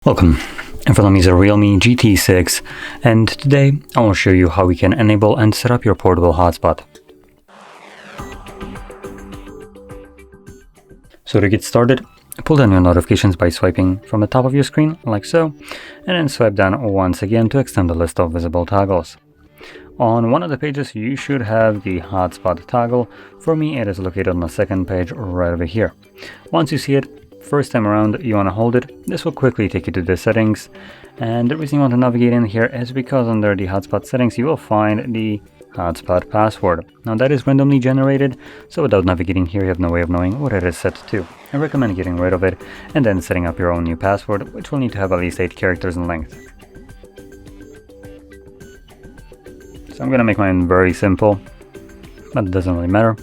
Welcome. In front of me is a REALME GT 6, and today I will show you how we can enable and set up your portable hotspot. So to get started, pull down your notifications by swiping from the top of your screen like so, and then swipe down once again to extend the list of visible toggles. On one of the pages you should have the hotspot toggle. For me it is located on the second page right over here. Once you see it, first time around you want to hold it. This will quickly take you to the settings, and the reason you want to navigate in here is because under the hotspot settings you will find the hotspot password. Now that is randomly generated, so without navigating here you have no way of knowing what it is set to. I recommend getting rid of it and then setting up your own new password, which will need to have at least 8 characters in length. So I'm gonna make mine very simple, but it doesn't really matter.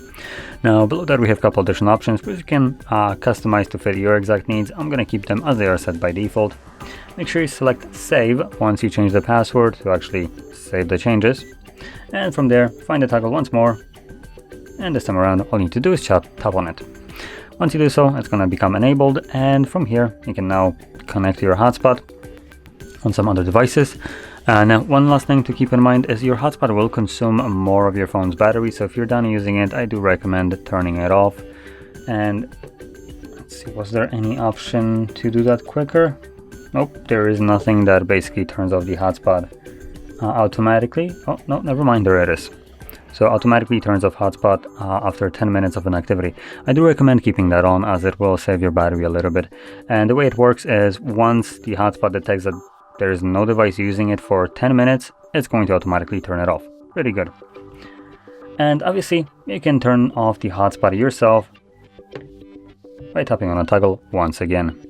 Now below that we have a couple additional options which you can customize to fit your exact needs. I'm going to keep them as they are set by default. Make sure you select save once you change the password to actually save the changes. And from there, find the toggle once more. And this time around, all you need to do is tap on it. Once you do so, it's going to become enabled. And from here, you can now connect to your hotspot on some other devices. Now, one last thing to keep in mind is your hotspot will consume more of your phone's battery, so if you're done using it, I do recommend turning it off. And let's see, was there any option to do that quicker? Nope, there is nothing that basically turns off the hotspot automatically. Oh, no, never mind, there it is. So automatically turns off hotspot after 10 minutes of an activity. I do recommend keeping that on as it will save your battery a little bit. And the way it works is once the hotspot detects that there is no device using it for 10 minutes, it's going to automatically turn it off. Pretty good. And obviously, you can turn off the hotspot yourself by tapping on a toggle once again.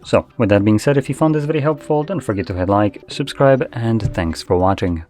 So, with that being said, if you found this video helpful, don't forget to hit like, subscribe, and thanks for watching.